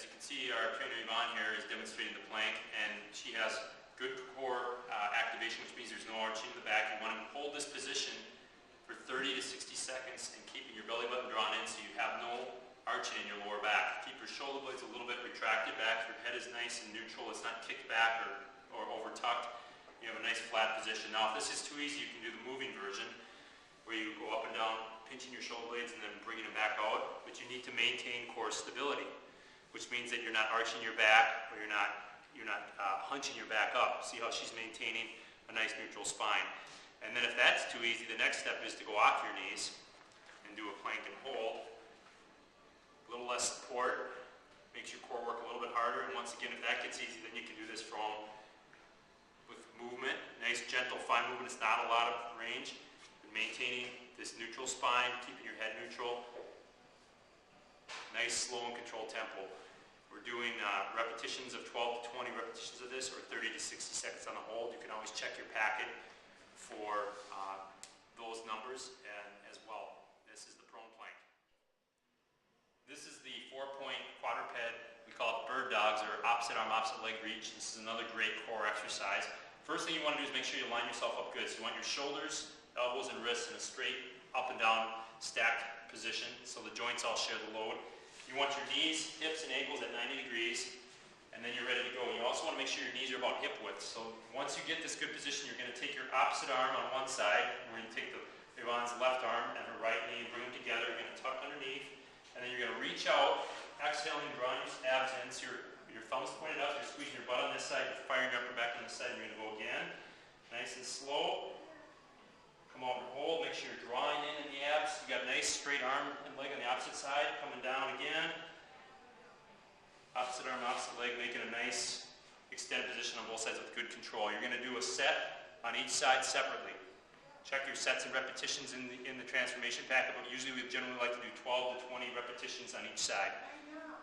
as you can see, our trainer Yvonne here is demonstrating the plank, and she has good core activation, which means there's no arching in the back. You want to hold this position for 30 to 60 seconds and keeping your belly button drawn in so you have no arching in your lower back. Keep your shoulder blades a little bit retracted back. Your head is nice and neutral. It's not kicked back or over tucked. You have a nice flat position. Now, if this is too easy, you can do the moving version where you go up and down, pinching your shoulder blades and then bringing them back out. But you need to maintain core stability, which means that you're not arching your back or you're not hunching your back up. See how she's maintaining a nice neutral spine. And then if that's too easy, the next step is to go off your knees and do a plank and hold. A little less support makes your core work a little bit harder. And once again, if that gets easy, then you can do this from with movement. Nice, gentle, fine movement. It's not a lot of range. And maintaining this neutral spine, keeping your head neutral. Nice, slow, and controlled tempo. We're doing repetitions of 12 to 20 repetitions of this, or 30 to 60 seconds on the hold. You can always check your packet for those numbers as well. This is the prone plank. This is the 4-point quadruped. We call it bird dogs, or opposite arm, opposite leg reach. This is another great core exercise. First thing you want to do is make sure you line yourself up good. So you want your shoulders, elbows, and wrists in a straight up and down stacked position so the joints all share the load. You want your knees, hips, and ankles at 90 degrees, and then you're ready to go. You also want to make sure your knees are about hip width. So once you get this good position, you're going to take your opposite arm on one side, and we're going to take Yvonne's left arm and her right knee and bring them together. You're going to tuck underneath, and then you're going to reach out, exhaling, drawing your abs in. So your thumb's pointed up, you're squeezing your butt on this side, you're firing your upper back on this side, and you're going to go again. Nice and slow. Come out and hold. Make sure you're drawing in the abs. You got a nice straight arm and leg on the opposite side. Coming down again. Opposite arm, opposite leg, making a nice extended position on both sides with good control. You're going to do a set on each side separately. Check your sets and repetitions in the transformation packet, but usually we generally like to do 12 to 20 repetitions on each side,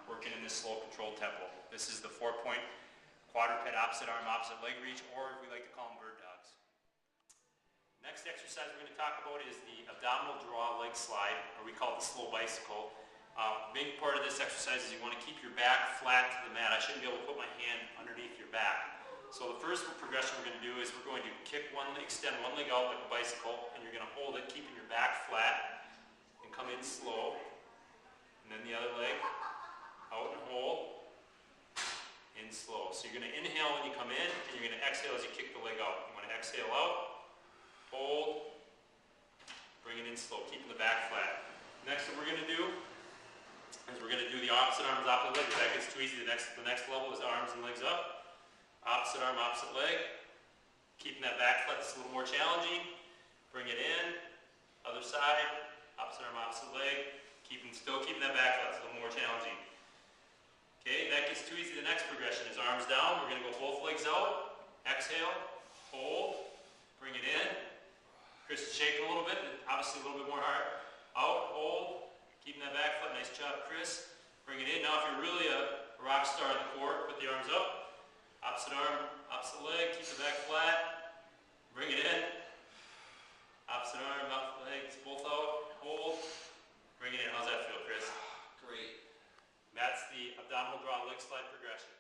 working in this slow, controlled tempo. This is the 4-point quadruped opposite arm, opposite leg reach, or we like to call them bird dogs. Next exercise we're going to talk about is the abdominal draw leg slide, or we call it the slow bicycle. Big part of this exercise is you want to keep your back flat to the mat. I shouldn't be able to put my hand underneath your back. So the first progression we're going to do is we're going to kick one leg, extend one leg out like a bicycle, and you're going to hold it, keeping your back flat, and come in slow. And then the other leg, out and hold, in slow. So you're going to inhale when you come in, and you're going to exhale as you kick the leg out. You want to exhale out, hold, bring it in slow, keeping the back flat. Next, what we're going to do is we're going to do the opposite arms, opposite leg. If that gets too easy, the next level is arms and legs up. Opposite arm, opposite leg. Keeping that back flat, it's a little more challenging. Bring it in. Other side. Opposite arm, opposite leg. Still keeping that back flat, it's a little more challenging. Okay, that gets too easy. The next progression is arms down. We're going to go both legs out. Exhale. Hold. Bring it in. Chris is shaking a little bit. Obviously a little bit more hard. Out. Hold. Keeping that back foot. Nice job, Chris. Bring it in. Now, if you're really a rock star in the core, put the arms up. Opposite arm, opposite leg. Keep the back flat. Bring it in. Opposite arm, opposite leg. Both out. Hold. Bring it in. How's that feel, Chris? Great. That's the abdominal draw leg slide progression.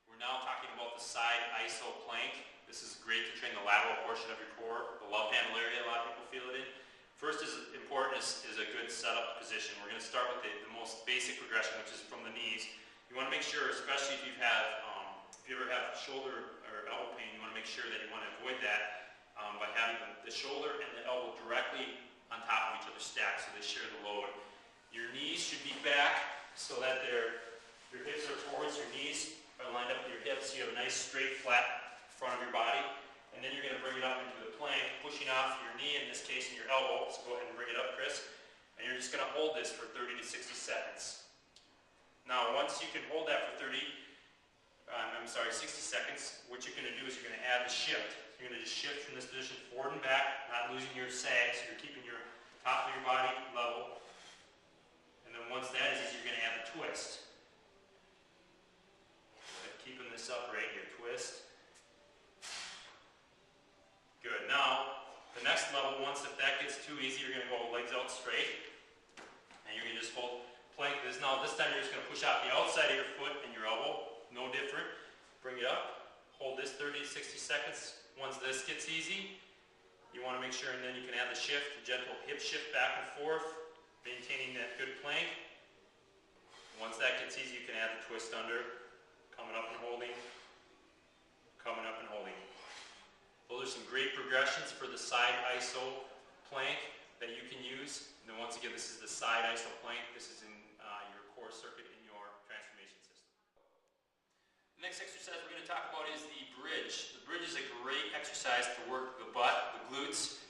We're now talking about the side iso plank. This is great to train the lateral portion of your core, the love handle area. A lot of people feel it in. First is important is a good setup position. We're going to start with the most basic progression, which is from the knees. You want to make sure, especially if you ever have shoulder or elbow pain, you want to make sure that you want to avoid that by having the shoulder and the elbow directly on top of each other stacked so they share the load. Your knees should be back so that your hips are towards, your knees are lined up with your hips, so you have a nice straight flat front of your body. And then you're going to bring it up into the plank, pushing off your knee, in this case, and your elbow. So go ahead and bring it up, Chris. And you're just going to hold this for 30 to 60 seconds. Now, once you can hold that for 60 seconds, what you're going to do is you're going to add the shift. You're going to just shift from this position forward and back, not losing your sag, so you're keeping your top of your body level. And then once that is easy, you're going to add the twist. Keeping this up right here, twist. Good. Now, the next level, once if that gets too easy, you're going to go legs out straight. And you're going to just hold plank this. Now this time you're just going to push out the outside of your foot and your elbow, no different. Bring it up, hold this 30 to 60 seconds. Once this gets easy, you want to make sure, and then you can add the shift, the gentle hip shift back and forth, maintaining that good plank. Once that gets easy, you can add the twist under, coming up and holding, coming up and holding. Those are some great progressions for the side iso plank that you can use. And then once again, this is the side iso plank. This is in your core circuit in your transformation system. The next exercise we're going to talk about is the bridge. The bridge is a great exercise to work the butt, the glutes,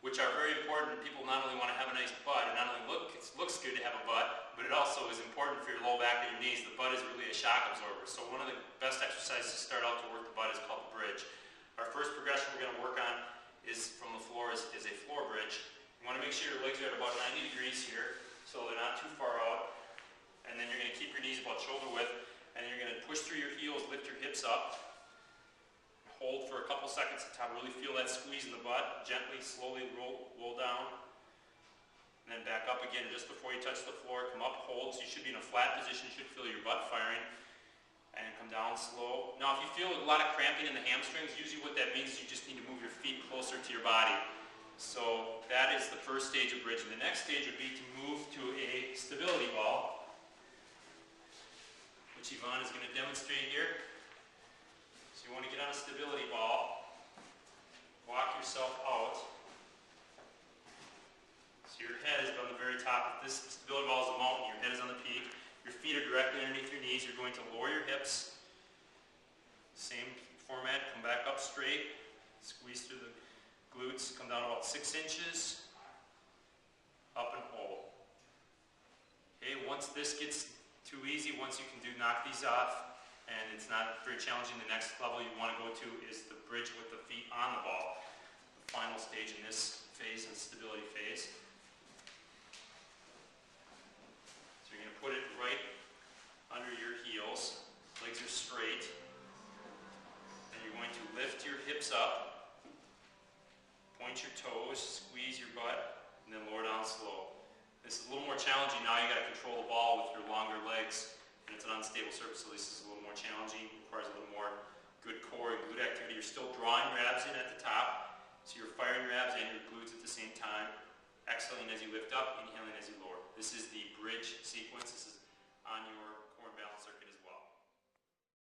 which are very important. People not only want to have a nice butt, and not only looks good to have a butt, but it also is important for your low back and your knees. The butt is really a shock absorber. So one of the best exercises to start out to work the butt is called the bridge. Our first progression we're going to work on is from the floor is a floor bridge. You want to make sure your legs are at about 90 degrees here, so they're not too far out. And then you're going to keep your knees about shoulder width, and you're going to push through your heels, lift your hips up, hold for a couple seconds at the top. Really feel that squeeze in the butt. Gently, slowly roll down, and then back up again just before you touch the floor. Come up, hold. So you should be in a flat position. You should feel your butt firing. And come down slow. Now if you feel a lot of cramping in the hamstrings, usually what that means is you just need to move your feet closer to your body. So that is the first stage of bridge. And the next stage would be to move to a stability ball, which Yvonne is going to demonstrate here. So you want to get on a stability ball, walk yourself out. So your head is on the very top. If this stability ball is a mountain, your head is on the peak. Your feet are directly underneath your knees. You're going to lower your hips. Same format. Come back up straight. Squeeze through the glutes. Come down about 6 inches. Up and hold. Okay, once this gets too easy, once you can knock these off, and it's not very challenging, the next level you want to go to is the bridge with the feet on the ball. The final stage in this phase, the stability phase. So you're going to put it right under your heels. Legs are straight. And you're going to lift your hips up, point your toes, squeeze your butt, and then lower down slow. This is a little more challenging. Now you got to control the ball with your longer legs, and it's an unstable surface, so this is a little more challenging. It requires a little more good core and glute activity. You're still drawing your abs in at the top, so you're firing your abs and your glutes at the same time. Exhaling as you lift up, inhaling as you lower. This is the bridge sequence. This is on your